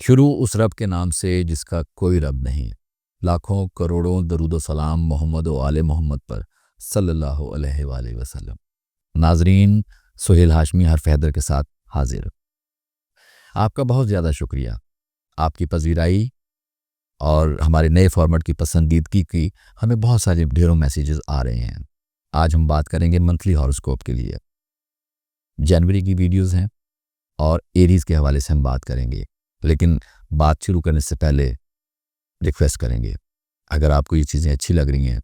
शुरू उस रब के नाम से जिसका कोई रब नहीं। लाखों करोड़ों दरूदो सलाम मोहम्मद व आले मोहम्मद पर सल्लल्लाहु अलैहि वसल्लम। नाजरीन, सुहेल हाशमी हरफ हैदर के साथ हाजिर। आपका बहुत ज़्यादा शुक्रिया। आपकी पजीराई और हमारे नए फॉर्मेट की पसंदीदगी की हमें बहुत सारे ढेरों मैसेजेस आ रहे हैं। आज हम बात करेंगे मंथली हॉरोस्कोप के लिए। जनवरी की वीडियोस हैं और एरीज के हवाले से हम बात करेंगे, लेकिन बात शुरू करने से पहले रिक्वेस्ट करेंगे, अगर आपको ये चीज़ें अच्छी लग रही हैं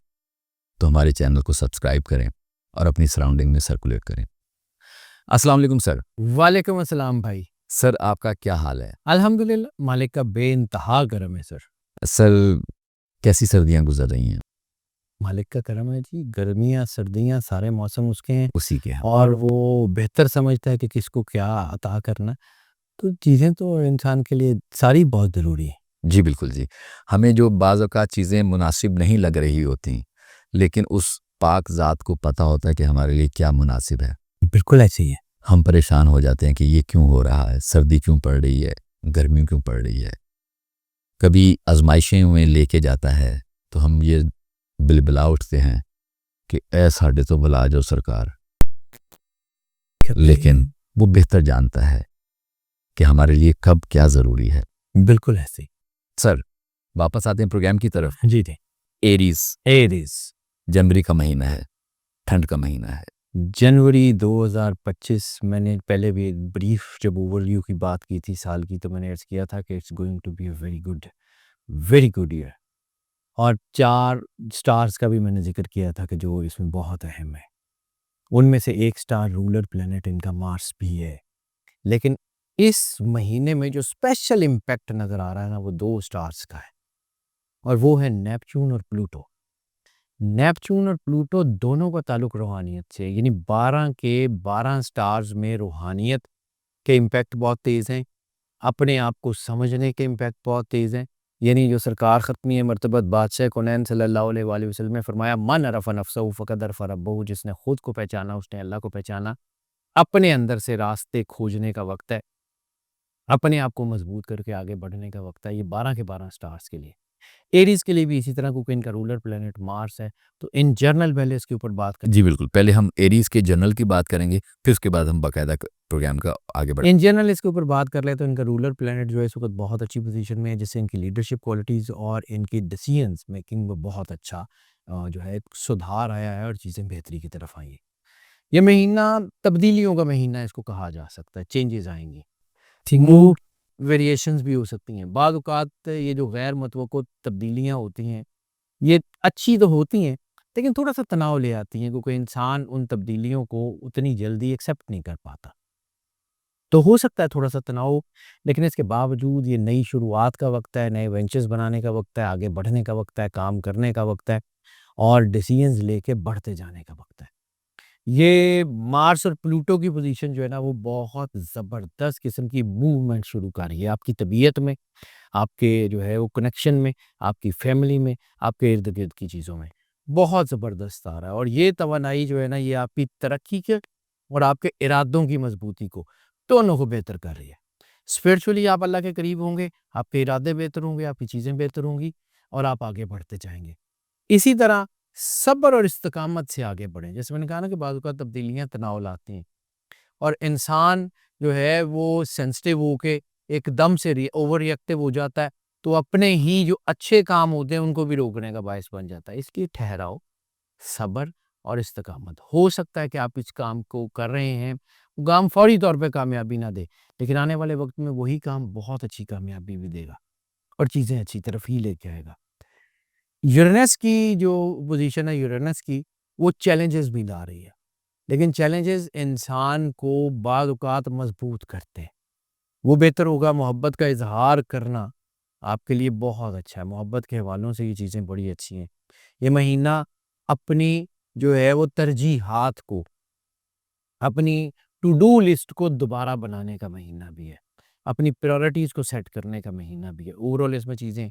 तो हमारे चैनल को सब्सक्राइब करें और अपनी सराउंडिंग में सर्कुलेट करें। अस्सलाम वालेकुम सर। वालेकुम अस्सलाम भाई। सर, आपका क्या हाल है? अल्हम्दुलिल्लाह, मालिक का बेइंतहा करम है सर। सर, कैसी सर्दियां गुजर रही हैं? मालिक का करम है जी, गर्मियाँ सर्दियाँ सारे मौसम उसके हैं उसी के हैं। और वो बेहतर समझता है कि किसको क्या अता करना। तो चीज़ें तो इंसान के लिए सारी बहुत ज़रूरी है। जी बिल्कुल जी। हमें जो बाज़ औक़ात चीज़ें मुनासिब नहीं लग रही होती, लेकिन उस पाक ज़ात को पता होता है कि हमारे लिए क्या मुनासिब है। बिल्कुल ऐसे ही है। हम परेशान हो जाते हैं कि ये क्यों हो रहा है, सर्दी क्यों पड़ रही है, गर्मी क्यों पड़ रही है। कभी आजमाइशें में लेके जाता है तो हम ये बिलबिला उठते हैं कि ऐ साडे तो बुला जाओ सरकार। लेकिन वो बेहतर जानता है कि हमारे लिए कब क्या ज़रूरी है। बिल्कुल ऐसे ही। सर, वापस आते हैं प्रोग्राम की तरफ। जी जी। एरीज जनवरी का महीना है, ठंड का महीना है। जनवरी 2025 मैंने पहले भी एक ब्रीफ जब ओवरव्यू की बात की थी साल की, तो मैंने अर्ज़ किया था कि it's going to be a very good year. और 4 स्टार्स का भी मैंने ज़िक्र किया था कि जो इसमें बहुत अहम है। उनमें से एक स्टार रूलर प्लैनेट इनका मार्स भी है। लेकिन इस महीने में जो स्पेशल इम्पैक्ट नज़र आ रहा है ना, वो 2 स्टार्स का है और वो है नेपच्यून और प्लूटो। नेपच्यून और प्लूटो दोनों का ताल्लुक रूहानियत से, यानी 12 के 12 स्टार्स में रूहानियत के इम्पैक्ट बहुत तेज़ हैं। अपने आप को समझने के इम्पैक्ट बहुत तेज़ हैं। यानी जो सरकार ख़त्मी मर्तबत बादशाह कौनैन सल्लल्लाहु अलैहि वसल्लम ने फरमाया, मन अरफ़ नफ़्सहु फ़क़द अरफ़ रब्बहु, जिसने खुद को पहचाना उसने अल्लाह को पहचाना। अपने अंदर से रास्ते खोजने का वक्त है, अपने आप को मजबूत करके आगे बढ़ने का वक्त है। ये 12 के 12 स्टार्स के लिए। एरीज़ के लिए भी इसी तरह, क्योंकि इनका रूलर प्लैनेट मार्स है। तो इन जनरल पहले इसके ऊपर बात करें। जी बिल्कुल, पहले हम एरीज के जनरल की बात करेंगे, फिर उसके बाद हम बाकायदा प्रोग्राम का आगे बढ़ेंगे। इन जनरल इसके ऊपर बात कर ले तो इनका रूलर प्लैनेट जो है इस वक्त बहुत अच्छी पोजीशन में है, जिससे इनकी लीडरशिप क्वालिटीज़ और इनकी डिसीजंस मेकिंग में बहुत अच्छा जो है सुधार आया है और चीज़ें बेहतरी की तरफ आई हैं। ये महीना तब्दीलियों का महीना इसको कहा जा सकता है, चेंजेस आएंगी, मूड वेरिएशंस भी हो सकती हैं। बाद औक़ात ये जो गैर मुतवक्को तब्दीलियाँ होती हैं, ये अच्छी तो होती हैं, लेकिन थोड़ा-सा तनाव ले आती हैं, क्योंकि इंसान उन तब्दीलियों को उतनी जल्दी एक्सेप्ट नहीं कर पाता। तो हो सकता है थोड़ा-सा तनाव, लेकिन इसके बावजूद ये नई शुरुआत का वक़्त है, नए वेंचर्स बनाने का वक़्त है, आगे बढ़ने का वक़्त है, काम करने का वक़्त है और डिसीजंस लेके बढ़ते जाने का वक़्त है। ये मार्स और प्लूटो की पोज़ीशन जो है ना, वो बहुत ज़बरदस्त किस्म की मूवमेंट शुरू कर रही है आपकी तबीयत में, आपके जो है वो कनेक्शन में, आपकी फैमिली में, आपके इर्द-गिर्द की चीज़ों में। बहुत ज़बरदस्त आ रहा है और ये तवानाई जो है ना, ये आपकी तरक्की के और आपके इरादों की मज़बूती को, दोनों को बेहतर कर रही है। स्पिरिचुअली आप अल्लाह के करीब होंगे, आपके इरादे बेहतर होंगे, आपकी चीज़ें बेहतर होंगी और आप आगे बढ़ते जाएँगे। इसी तरह सब्र और इस्तिकामत से आगे बढ़ें। जैसे मैंने कहा ना कि बाज़ औक़ात तब्दीलियाँ तनाव लाती हैं और इंसान जो है वो सेंसिटिव होके एकदम से ओवर रिएक्टिव हो जाता है, तो अपने ही जो अच्छे काम होते हैं उनको भी रोकने का बायस बन जाता है। इसलिए ठहराओ, सब्र और इस्तिकामत। हो सकता है कि आप इस काम को कर रहे हैं, वो काम फौरी तौर पे कामयाबी ना दे, लेकिन आने वाले वक़्त में वही काम बहुत अच्छी कामयाबी भी देगा और चीज़ें अच्छी तरफ ही लेके आएगा। यूरेनस की जो पोज़ीशन है यूरेनस की, वो चैलेंजेस भी ला रही है, लेकिन चैलेंजेस इंसान को बाद औक़ात मज़बूत करते हैं। वो बेहतर होगा, मोहब्बत का इज़हार करना आपके लिए बहुत अच्छा है। मोहब्बत के हवालों से ये चीज़ें बड़ी अच्छी हैं। ये महीना अपनी जो है वो तरजीहात को, अपनी टू डू लिस्ट को दोबारा बनाने का महीना भी है। अपनी प्रायोरिटीज़ को सेट करने का महीना भी है। ओवरऑल इसमें चीज़ें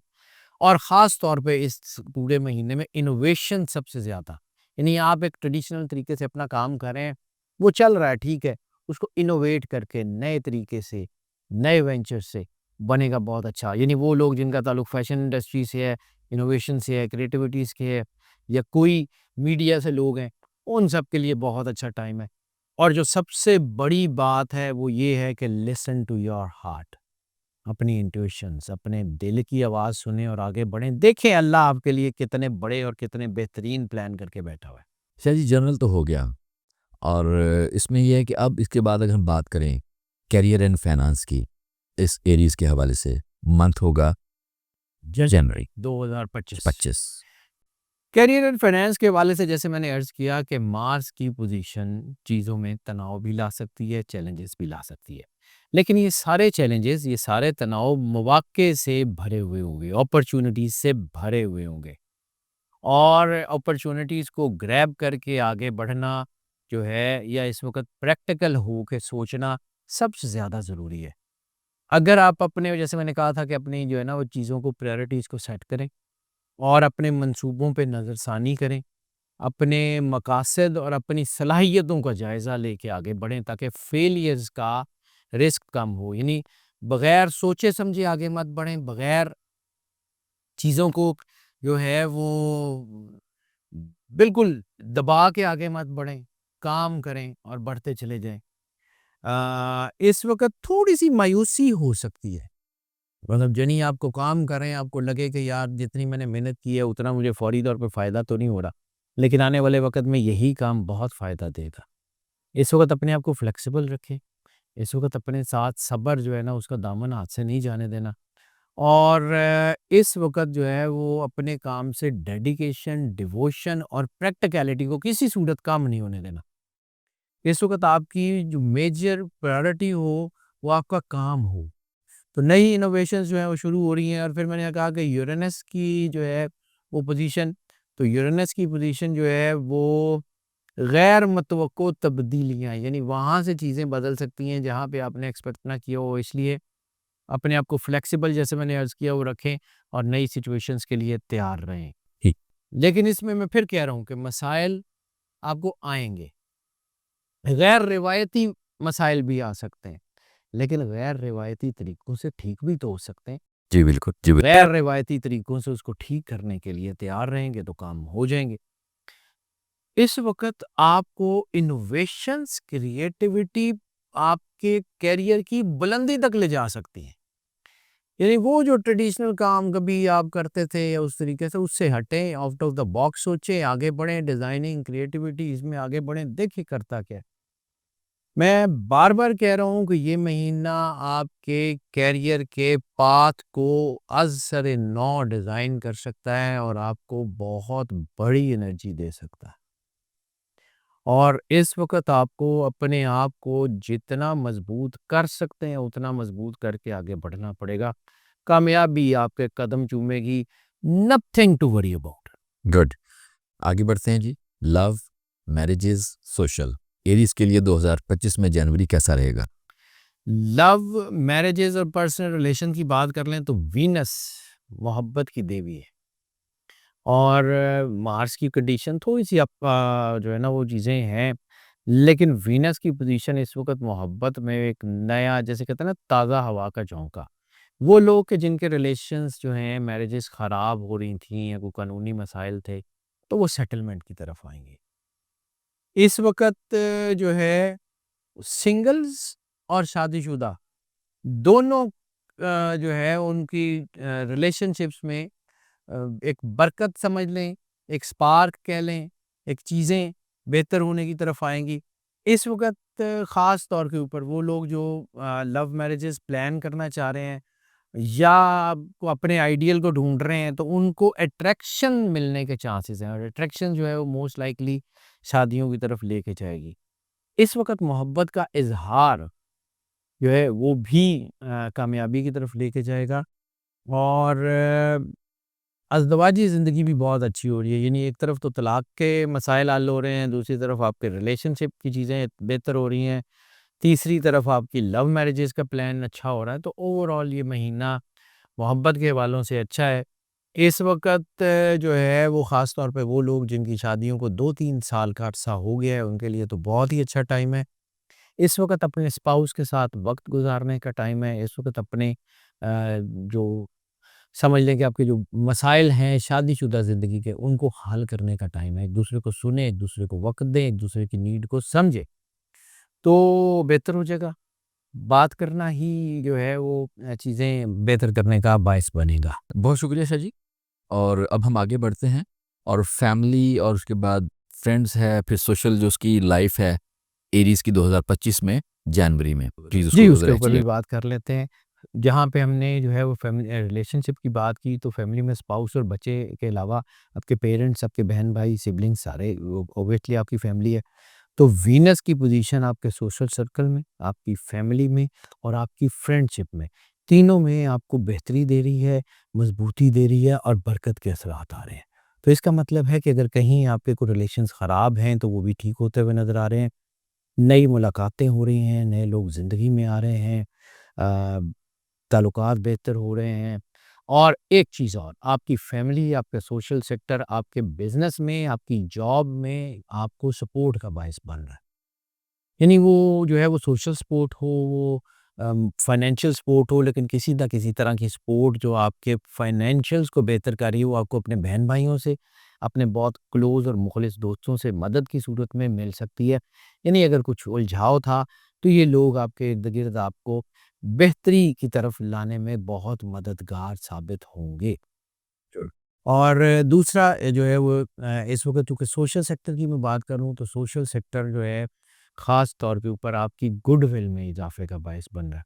और ख़ास तौर पे इस पूरे महीने में इनोवेशन सबसे ज़्यादा, यानी आप एक ट्रेडिशनल तरीके से अपना काम कर रहे हैं, वो चल रहा है ठीक है, उसको इनोवेट करके नए तरीके से, नए वेंचर से बनेगा बहुत अच्छा। यानी वो लोग जिनका ताल्लुक फैशन इंडस्ट्री से है, इनोवेशन से है, क्रिएटिविटीज़ के है, या कोई मीडिया से लोग हैं, उन सब के लिए बहुत अच्छा टाइम है। और जो सबसे बड़ी बात है वो ये है कि लिसन टू योर हार्ट, अपनी इंट्यूशंस, अपने दिल की आवाज़ सुनें और आगे बढ़ें। देखें अल्लाह आपके लिए कितने बड़े और कितने बेहतरीन प्लान करके बैठा हुआ है। शायद जी जनरल तो हो गया, और इसमें यह है कि अब इसके बाद अगर हम बात करें करियर एंड फाइनेंस की, इस एरीज के हवाले से मंथ होगा जनवरी 2025 25। करियर एंड फाइनेंस के हवाले से जैसे मैंने अर्ज़ किया कि मार्स की पोजीशन चीज़ों में तनाव भी ला सकती है, चैलेंजेस भी ला सकती है। लेकिन ये सारे चैलेंजेस, ये सारे तनाव मौक़े से भरे हुए होंगे, अपॉर्च्युनिटीज़ से भरे हुए होंगे। और अपॉर्च्युनिटीज़ को ग्रैब करके आगे बढ़ना जो है, या इस वक़्त प्रैक्टिकल हो के सोचना सबसे ज़्यादा ज़रूरी है। अगर आप अपने, जैसे मैंने कहा था कि अपनी जो है ना वो चीज़ों को, प्रायोरिटीज़ को सेट करें और अपने मंसूबों पे नज़रसानी करें, अपने मकासद और अपनी सलाहियतों का जायज़ा लेके आगे बढ़ें ताकि फेलियर्स का रिस्क कम हो। यानी बग़ैर सोचे समझे आगे मत बढ़ें, बग़ैर चीज़ों को जो है वो बिल्कुल दबा के आगे मत बढ़ें, काम करें और बढ़ते चले जाएँ। इस वक़्त थोड़ी-सी मायूसी हो सकती है। मतलब जनी आपको काम कर रहे हैं, आपको लगे कि यार जितनी मैंने मेहनत की है उतना मुझे फ़ौरी तौर पे फ़ायदा तो नहीं हो रहा, लेकिन आने वाले वक़्त में यही काम बहुत फ़ायदा देगा। इस वक़्त अपने आप को फ्लेक्सिबल रखें, इस वक़्त अपने साथ सब्र जो है ना उसका दामन हाथ से नहीं जाने देना, और इस वक़्त जो है वो अपने काम से डेडिकेशन, डिवोशन और प्रैक्टिकैलिटी को किसी सूरत कम नहीं होने देना। इस वक़्त आपकी जो मेजर प्रायोरिटी हो, वो आपका काम हो। तो नई इनोवेशंस जो हैं वो शुरू हो रही हैं, और फिर मैंने कहा कि यूरेनस की जो है वो पोज़ीशन, तो यूरेनस की पोज़ीशन जो है वो गैर मतवक्को तब्दीलियाँ, यानी वहाँ से चीज़ें बदल सकती हैं जहाँ पे आपने एक्सपेक्ट ना किया हो, इसलिए अपने आप को फ्लेक्सिबल, जैसे मैंने अर्ज़ किया, वो रखें और नई सिचुएशंस के लिए तैयार रहें। ठीक। लेकिन इसमें मैं फिर कह रहा हूँ कि मसाइल आपको आएँगे, गैर रिवायती मसाइल भी आ सकते हैं, लेकिन गैर रिवायती तरीकों से ठीक भी तो हो सकते हैं। जी बिल्कुल, जी बिल्कुल। गैर रिवायती तरीकों से उसको ठीक करने के लिए तैयार रहेंगे तो काम हो जाएँगे। इस वक़्त आपको इनोवेशंस, क्रिएटिविटी आपके करियर की बुलंदी तक ले जा सकती हैं। यानी वो जो ट्रेडिशनल काम कभी आप करते थे या उस तरीके से, उससे हटें, आउट ऑफ द बॉक्स सोचें, आगे बढ़ें, डिज़ाइनिंग, क्रिएटिविटी इसमें आगे बढ़ें, देखिए करता क्या है। मैं बार-बार कह रहा हूँ कि ये महीना आपके करियर के पाथ को अज़-सर नौ डिज़ाइन कर सकता है और आपको बहुत बड़ी एनर्जी दे सकता है। और इस वक़्त आपको अपने आप को जितना मज़बूत कर सकते हैं, उतना मज़बूत करके आगे बढ़ना पड़ेगा। कामयाबी आपके कदम चूमेगी, nothing to worry about. Good. आगे बढ़ते हैं जी। लव, मैरिजेस, सोशल, एरीज के लिए 2025 में जनवरी कैसा रहेगा? लव, मैरिजेज़ और पर्सनल रिलेशन की बात कर लें तो वीनस मोहब्बत की देवी है, और मार्स की कंडीशन थोड़ी-सी आपका जो है ना वो चीज़ें हैं, लेकिन वीनस की पोज़ीशन इस वक़्त मोहब्बत में एक नया, जैसे कहते हैं ना, ताज़ा हवा का झोंका। वो लोग कि जिनके रिलेशंस जो हैं, मैरिजेज़ ख़राब हो रही थी या कोई कानूनी मसाइल थे, तो वो सेटलमेंट की तरफ आएँगे। इस वक़्त जो है सिंगल्स और शादीशुदा दोनों जो है उनकी रिलेशनशिप्स में एक बरकत समझ लें, एक स्पार्क कह लें, एक चीज़ें बेहतर होने की तरफ आएँगी। इस वक़्त ख़ास तौर के ऊपर वो लोग जो लव मैरिजेज़ प्लान करना चाह रहे हैं या को अपने आइडियल को ढूँढ रहे हैं, तो उनको अट्रैक्शन मिलने के चांसेस हैं, और अट्रैक्शन जो है वो मोस्ट लाइकली शादियों की तरफ लेके जाएगी। इस वक़्त मोहब्बत का इज़हार जो है वो भी कामयाबी की तरफ लेके जाएगा, और अज़दवाजी ज़िंदगी भी बहुत अच्छी हो रही है। यानी एक तरफ तो तलाक के मसाइल हल हो रहे हैं, दूसरी तरफ आपके रिलेशनशिप की चीज़ें बेहतर हो रही हैं, तीसरी तरफ आपकी लव मैरिजेज़ का प्लान अच्छा हो रहा है। तो ओवरऑल ये महीना मोहब्बत के हवालों से अच्छा है। इस वक़्त जो है वो ख़ास तौर पे वो लोग जिनकी शादियों को 2-3 साल का अरसा हो गया है, उनके लिए तो बहुत ही अच्छा टाइम है। इस वक़्त अपने स्पाउस के साथ वक़्त गुज़ारने का टाइम है। इस वक़्त अपने जो समझ लें कि आपके जो मसाइल हैं शादीशुदा ज़िंदगी के, उनको हल करने का टाइम है। एक-दूसरे को सुनें, एक-दूसरे को वक़्त दें, एक-दूसरे की नीड को समझें, तो बेहतर हो जाएगा। बात करना ही जो है वो चीज़ें बेहतर करने का बायस बनेगा। बहुत शुक्रिया शाह जी। और अब हम आगे बढ़ते हैं और फैमिली और उसके बाद फ्रेंड्स है, फिर सोशल जो उसकी लाइफ है एरीज़ की 2025 में जनवरी में। प्लीज़ जी, उसको उसके ज़रा ऊपर भी एक्सप्लेन। बात कर लेते हैं। जहाँ पे हमने जो है वो रिलेशनशिप की बात की, तो फैमिली में स्पाउस और बच्चे के अलावा आपके पेरेंट्स, आपके बहन-भाई, सिबलिंग्स सारे ओ ऑब्वियसली आपकी फैमिली है। तो वीनस की पोज़ीशन आपके सोशल सर्कल में, आपकी फैमिली में और आपकी फ्रेंडशिप में, तीनों में आपको बेहतरी दे रही है, मज़बूती दे रही है और बरकत के असरात आ रहे हैं। तो इसका मतलब है कि अगर कहीं आपके कोई रिलेशंस ख़राब हैं, तो वो भी ठीक होते हुए नज़र आ रहे हैं। नई मुलाकातें हो रही हैं, नए लोग ज़िंदगी में आ रहे हैं, अ, ताल्लुकात बेहतर हो रहे हैं। और एक चीज़ और, आपकी फैमिली, आपका सोशल सेक्टर, आपके बिज़नेस में, आपकी जॉब में आपको सपोर्ट का बायस बन रहा है। यानी वो जो है वो सोशल सपोर्ट हो, वो फाइनेंशियल सपोर्ट हो, लेकिन किसी न किसी तरह की सपोर्ट जो आपके फाइनेंशियल्स को बेहतर कर रही है, वो आपको अपने बहन-भाइयों से, अपने बहुत क्लोज़ और मुख़लिस दोस्तों से मदद की सूरत में मिल सकती है। यानी अगर कुछ उलझाव था, तो ये लोग आपके इर्द-गिर्द आपको बेहतरी की तरफ लाने में बहुत मददगार साबित होंगे। और दूसरा जो है वो इस वक़्त चूँकि सोशल सेक्टर की मैं बात करूँ, तो सोशल सेक्टर जो है ख़ास तौर के ऊपर आपकी गुडविल में इज़ाफ़े का बायस बन रहा है।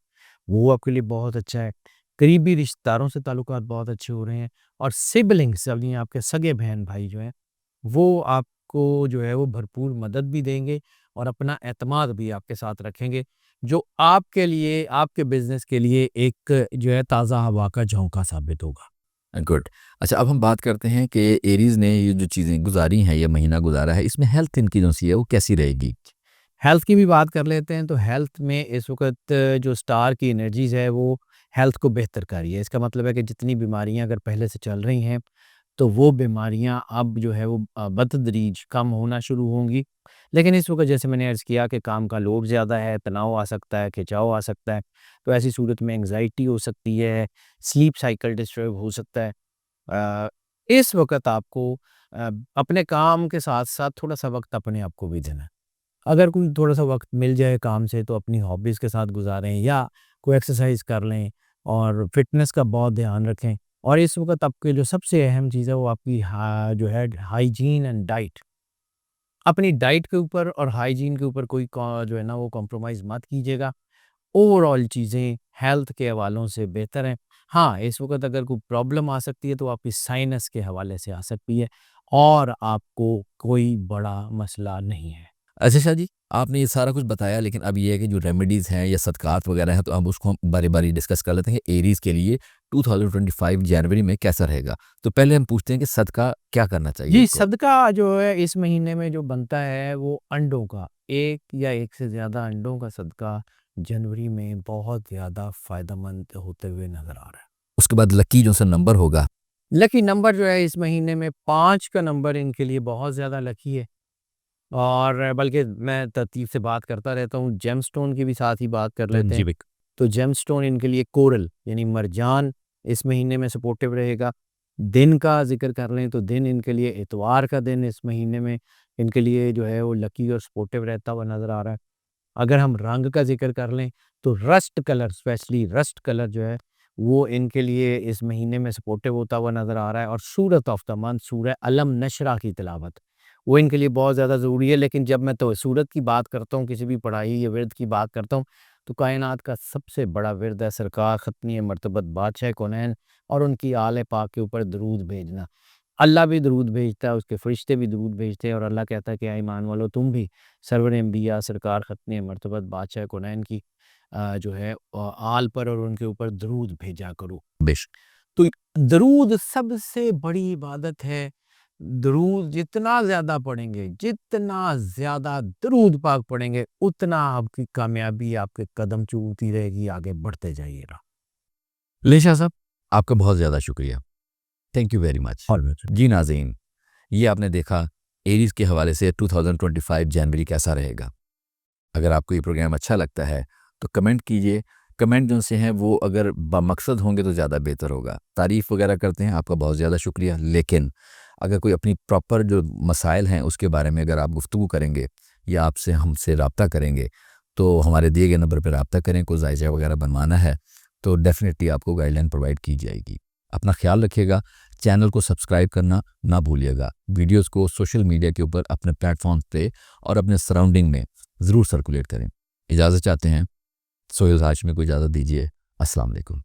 वो आपके लिए बहुत अच्छा है। करीबी रिश्तेदारों से ताल्लुकात बहुत अच्छे हो रहे हैं और सिबलिंग्स यानी आपके सगे बहन-भाई जो हैं, वो आपको जो है वो भरपूर मदद भी देंगे और अपना एतमाद भी आपके साथ रखेंगे, जो आपके लिए, आपके बिज़नेस के लिए एक जो है ताज़ा हवा का झोंका साबित होगा। गुड। अच्छा, अब हम बात करते हैं कि एरीज़ ने ये जो चीज़ें गुज़ारी हैं, ये महीना गुज़ारा है, इसमें हेल्थ इनकी जो-सी है वो कैसी रहेगी? हेल्थ की भी बात कर लेते हैं, तो हेल्थ में इस वक़्त जो स्टार की एनर्जीज़ है वो हेल्थ को बेहतर कर रही है। इसका मतलब है कि जितनी बीमारियाँ अगर पहले से चल रही हैं, तो वो बीमारियाँ अब जो है वो बतदरीज कम होना शुरू होंगी। लेकिन इस वक़्त जैसे मैंने अर्ज़ किया कि काम का लोड ज़्यादा है, तनाव आ सकता है, खिंचाव आ सकता है, तो ऐसी सूरत में एंग्ज़ायटी हो सकती है, स्लीप साइकिल डिस्टर्ब हो सकता है। इस वक़्त आपको अपने काम के साथ-साथ थोड़ा-सा वक़्त अपने आप को भी देना है। अगर कोई थोड़ा-सा वक़्त मिल जाए काम से तो अपनी हॉबीज़ के साथ गुज़ारें या कोई एक्सरसाइज़ कर लें और फ़िटनेस का बहुत ध्यान रखें। और इस वक़्त आपके जो सबसे अहम चीज़ है वो आपकी जो है हाइजीन एंड डाइट। अपनी डाइट के ऊपर और हाइजीन के ऊपर कोई जो है ना वो कॉम्प्रोमाइज़ मत कीजिएगा। ओवरऑल चीज़ें हेल्थ के हवालों से बेहतर हैं। हाँ, इस वक़्त अगर कोई प्रॉब्लम आ सकती है तो आपकी साइनस के हवाले से आ सकती है और आपको कोई बड़ा मसला नहीं है। अच्छा शाह जी, आपने ये सारा कुछ बताया, लेकिन अब ये है कि जो रेमेडीज़ हैं या सदक़ात वग़ैरह हैं, तो अब उसको हम बारी-बारी डिस्कस कर लेते हैं कि एरीज़ के लिए 2025 जनवरी में कैसा रहेगा। तो पहले हम पूछते हैं कि सदका क्या करना चाहिए जी, इनको? सदका जो है इस महीने में जो बनता है वो अंडों का, 1 या 1 से ज़्यादा अंडों का सदका जनवरी में बहुत ज़्यादा फ़ायदेमंद होते हुए नज़र आ रहा है। उसके बाद लकी जो-सा नंबर होगा। लकी नंबर जो है इस महीने में 5 का नंबर इनके लिए बहुत ज़्यादा लकी है। और बल्कि मैं तरतीब से बात करता रहता हूँ, जेमस्टोन की भी साथ ही बात कर लेते जी, हैं। बिक तो जेमस्टोन इनके लिए कोरल यानी मरजान इस महीने में सपोर्टिव रहेगा। दिन का ज़िक्र कर लें तो दिन इनके लिए इतवार का दिन इस महीने में इनके लिए जो है वो लकी और सपोर्टिव रहता हुआ नज़र आ रहा है। अगर हम रंग का ज़िक्र कर लें तो rust colour specially rust colour जो है वो इनके लिए इस महीने में सपोर्टिव होता हुआ नज़र आ रहा है। और सूरत ऑफ द मंथ सूरह अलम नशरा की तिलावत वो इनके लिए बहुत ज़्यादा ज़रूरी है। लेकिन जब मैं तो सूरत की बात करता हूँ, किसी भी पढ़ाई या विर्द की बात करता हूँ, तो कायनात का सबसे बड़ा विर्द है सरकार ख़त्मी मर्तबत बादशाह कौनैन और उनकी आले पाक के ऊपर दरूद भेजना। अल्लाह भी दरूद भेजता है, उसके फ़रिश्ते भी दरूद भेजते हैं और अल्लाह कहता है कि ऐ ईमान वालों तुम भी सरवर अंबिया सरकार ख़त्मी मर्तबत बादशाह कौनैन की जो है आल पर और उनके ऊपर दरूद भेजा करो। बेशक। तो दरूद सबसे बड़ी इबादत है। दरूद जितना ज़्यादा पढ़ेंगे, जितना ज़्यादा दरूद पाक पढ़ेंगे, उतना आपकी कामयाबी आपके कदम चूमती रहेगी, आगे बढ़ते जाइएगा। ले शाह साहब, आपका बहुत ज़्यादा शुक्रिया। Thank you very much. और जी नाज़रीन, ये आपने देखा एरीज़ के हवाले से 2025 जनवरी कैसा रहेगा। अगर आपको ये प्रोग्राम अच्छा लगता है, तो कमेंट कीजिए, कमेंट जो से हैं वो अगर बामकसद होंगे तो ज़्यादा बेहतर होगा। तारीफ़ वगैरह करते हैं, आपका बहुत ज़्यादा शुक्रिया, लेकिन अगर कोई अपनी प्रॉपर जो मसाइल हैं उसके बारे में अगर आप गुफ्तगू करेंगे या आपसे हमसे रब्ता करेंगे तो हमारे दिए गए नंबर पर रब्ता करें। कोई जायज़ा वगैरह बनवाना है तो डेफ़िनेटली आपको गाइडलाइन प्रोवाइड की जाएगी। अपना ख़्याल रखिएगा, चैनल को सब्सक्राइब करना ना भूलिएगा, वीडियोज़ को सोशल मीडिया के ऊपर अपने प्लेटफॉर्म पे और अपने सराउंडिंग में ज़रूर सर्कुलेट करें। इजाज़त चाहते हैं, सोहेल हाशमी को इजाज़त दीजिए। अस्सलाम वालेकुम।